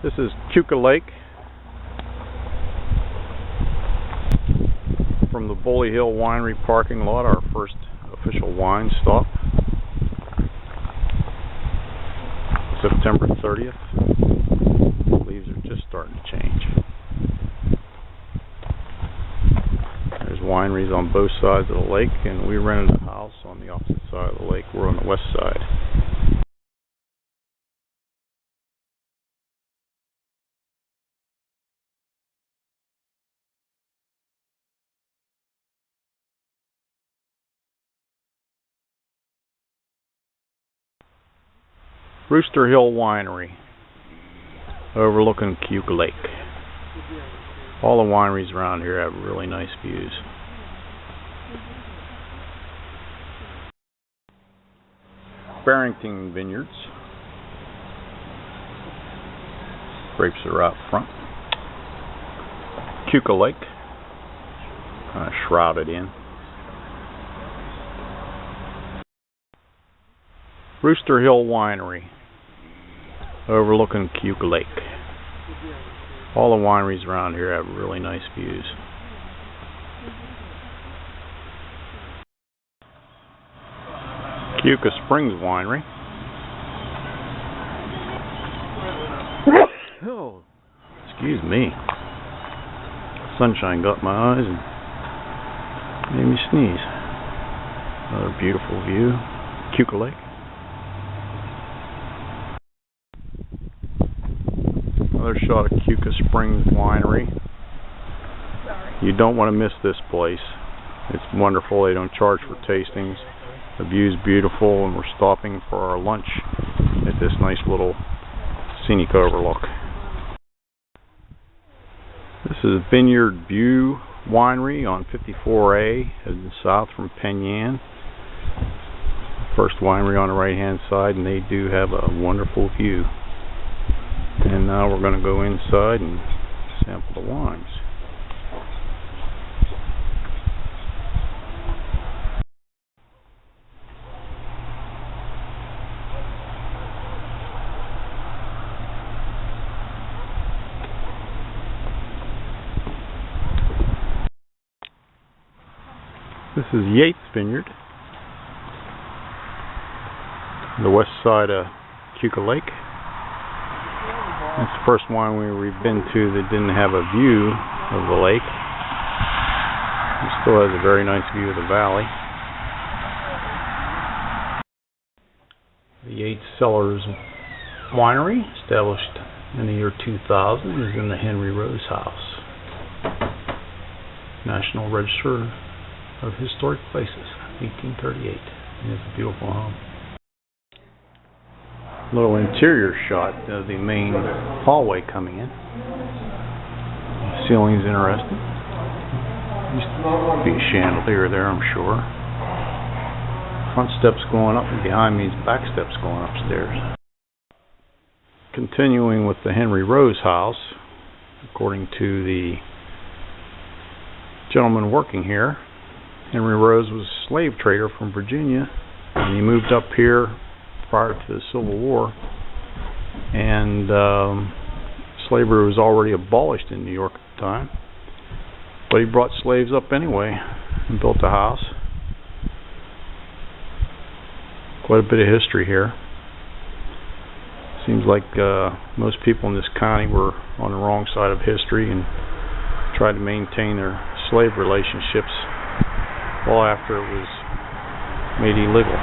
This is Keuka Lake from the Bully Hill Winery parking lot, our first official wine stop. September 30th. The leaves are just starting to change. There's wineries on both sides of the lake, and we rented a house on the opposite side of the lake. We're on the west side. Rooster Hill Winery, overlooking Keuka Lake. All the wineries around here have really nice views. Barrington Vineyards. Grapes are out front. Keuka Lake, kind of shrouded in. Rooster Hill Winery, overlooking Keuka Lake. All the wineries around here have really nice views. Keuka Springs Winery. Oh, excuse me. Sunshine got my eyes and made me sneeze. Another beautiful view. Keuka Lake. Another shot of Keuka Springs Winery. You don't want to miss this place. It's wonderful. They don't charge for tastings. The view's beautiful, and we're stopping for our lunch at this nice little scenic overlook. This is Vineyard View Winery on 54A, heading south from Penyan. First winery on the right hand side, and they do have a wonderful view. And now we're going to go inside and sample the wines. This is Yates Vineyard, the west side of Keuka Lake. It's the first winery we've been to that didn't have a view of the lake. It still has a very nice view of the valley. The Yates Cellars Winery, established in the year 2000, is in the Henry Rose House, National Register of Historic Places, 1838. And it's a beautiful home. Little interior shot of the main hallway coming in. The ceiling's interesting. Used to be a chandelier there, I'm sure. Front steps going up, and behind me is back steps going upstairs. Continuing with the Henry Rose House, according to the gentleman working here, Henry Rose was a slave trader from Virginia, and he moved up here prior to the Civil War, and slavery was already abolished in New York at the time, but he brought slaves up anyway and built a house. Quite a bit of history here. Seems like most people in this county were on the wrong side of history and tried to maintain their slave relationships well after it was made illegal.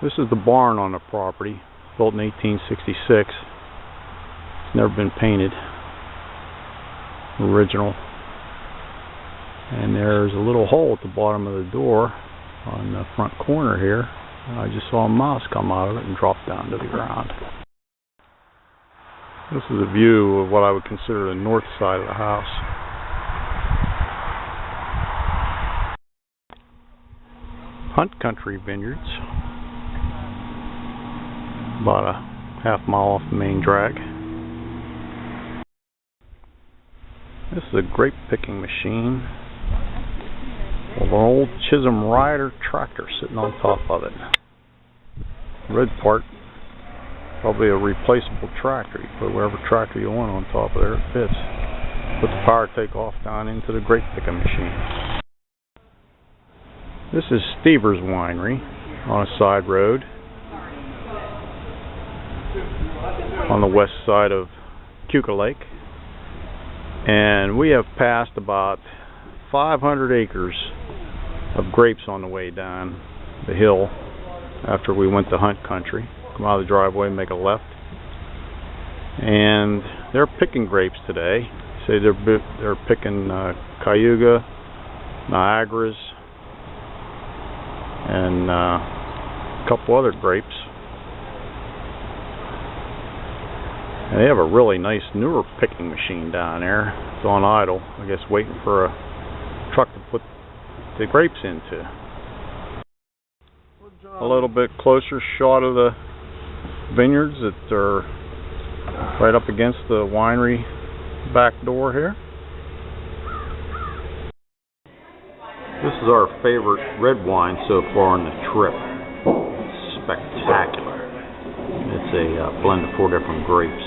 This is the barn on the property, built in 1866. It's never been painted. Original. And there's a little hole at the bottom of the door on the front corner here. I just saw a mouse come out of it and drop down to the ground. This is a view of what I would consider the north side of the house. Hunt Country Vineyards, about a half mile off the main drag. This is a grape picking machine with an old Chisholm Rider tractor sitting on top of it. The red part Probably a replaceable tractor. You put whatever tractor you want on top of there, it fits. Put the power takeoff down into the grape picking machine. This is Stever's Winery on a side road on the west side of Keuka Lake. And we have passed about 500 acres of grapes on the way down the hill after we went to hunt country. Come out of the driveway, make a left, and they're picking grapes today. Say they're picking Keuka, Niagaras, and a couple other grapes. And they have a really nice newer picking machine down there. It's on idle, I guess, waiting for a truck to put the grapes into. A little bit closer shot of the vineyards that are right up against the winery back door here. This is our favorite red wine so far on the trip. It's spectacular. It's a blend of 4 different grapes.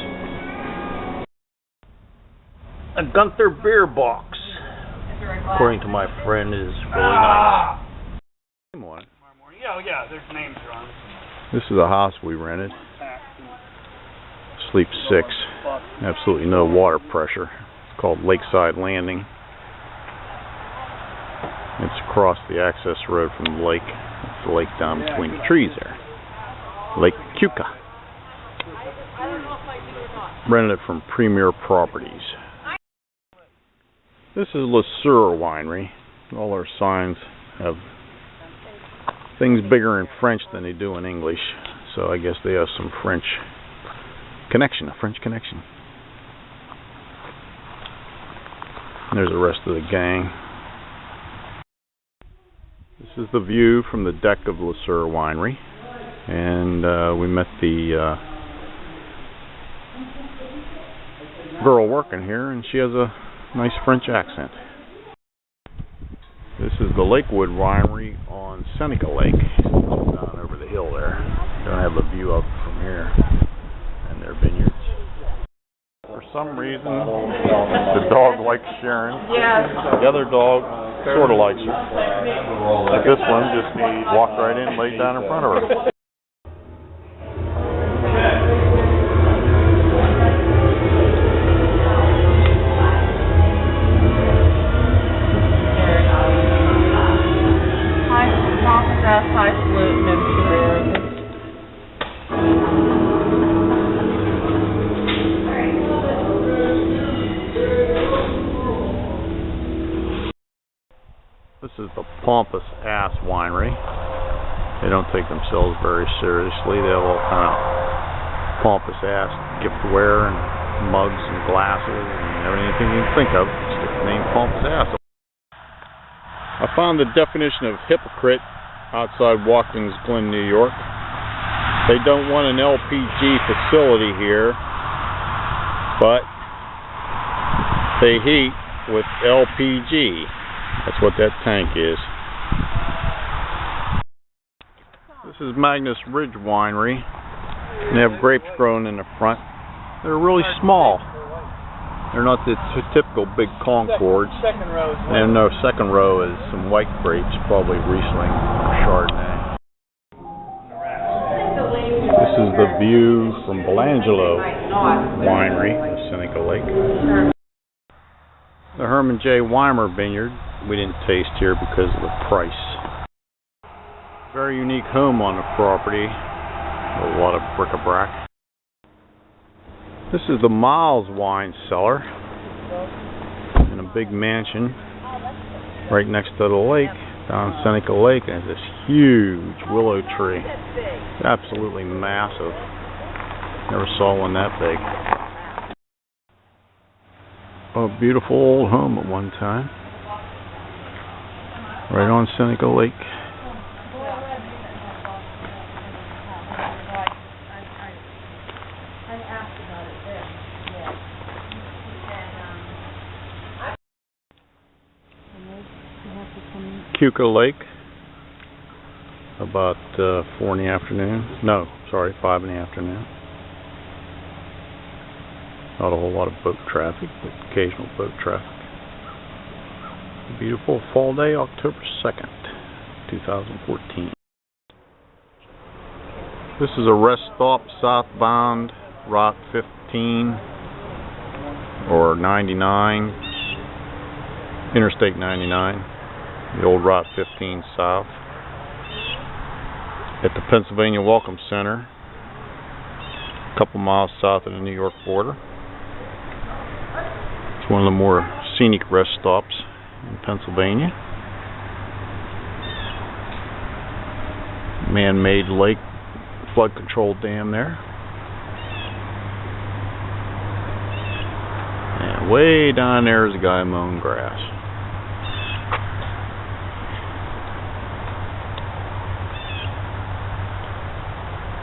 A Gunther beer box, according to my friend, is really nice. Yeah, there's names on it. This is a house we rented. Sleep 6. Absolutely no water pressure. It's called Lakeside Landing. It's across the access road from the lake. It's the lake down between the trees there. Lake Keuka. Rented it from Premier Properties. This is Le Sueur Winery. All our signs have things bigger in French than they do in English, so I guess they have some French connection, a French connection. And there's the rest of the gang. This is the view from the deck of Le Sueur Winery, and we met the girl working here, and she has a nice French accent. This is the Lakewood Winery on Seneca Lake, down over the hill there. Don't have a view up from here, and their vineyards. For some reason, the dog likes Sharon. Yes. The other dog sort of likes her. Like this one just walked right in, laid down in front of her. This is the Pompous Ass Winery. They don't take themselves very seriously. They have all kind of pompous ass giftware and mugs and glasses and everything you can think of. Stick the name Pompous Ass. I found the definition of hypocrite outside Watkins Glen, New York. They don't want an LPG facility here, but they heat with LPG. That's what that tank is. This is Magnus Ridge Winery. They have grapes growing in the front. They're really small. They're not the typical big Concords. And the second row is some white grapes, probably Riesling or Chardonnay. This is the view from Belangelo Winery, the Seneca Lake. The Herman J. Weimer Vineyard we didn't taste here because of the price. Very unique home on the property. A lot of bric-a-brac. This is the Miles Wine Cellar in a big mansion right next to the lake, down Seneca Lake, and this huge willow tree. Absolutely massive. Never saw one that big. A beautiful old home at one time. Right on Seneca Lake. Keuka Lake, about 4 in the afternoon. No, sorry, 5 in the afternoon. Not a whole lot of boat traffic, but occasional boat traffic. A beautiful fall day, October 2nd, 2014. This is a rest stop southbound Route 15 or 99, Interstate 99, the old Route 15 south, at the Pennsylvania Welcome Center, a couple miles south of the New York border. It's one of the more scenic rest stops in Pennsylvania. Man-made lake, flood control dam there. And way down there is a guy mowing grass.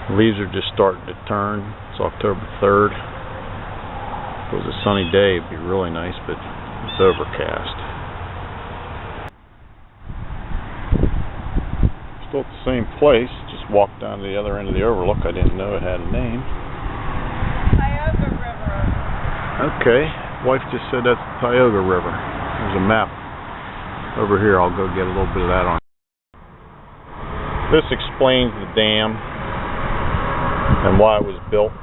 The leaves are just starting to turn. It's October 3rd. If it was a sunny day, it'd be really nice, but it's overcast. Still at the same place, just walked down to the other end of the overlook. I didn't know it had a name. Keuka River. Okay, wife just said that's the Keuka River. There's a map over here. I'll go get a little bit of that on. This explains the dam and why it was built.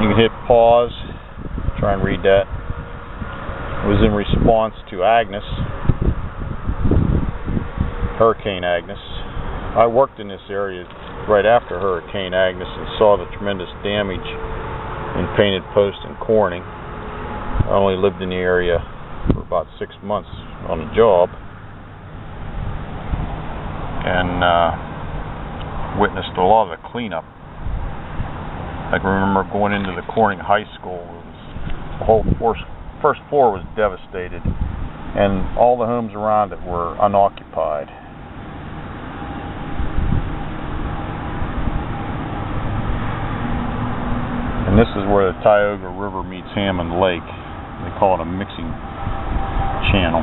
You can hit pause, try and read that. It was in response to Agnes, Hurricane Agnes. I worked in this area right after Hurricane Agnes and saw the tremendous damage in Painted Post and Corning. I only lived in the area for about 6 months on the job, and witnessed a lot of the cleanup. I can remember going into the Corning High School. The whole first floor was devastated, and all the homes around it were unoccupied. And this is where the Keuka River meets Hammond Lake. They call it a mixing channel.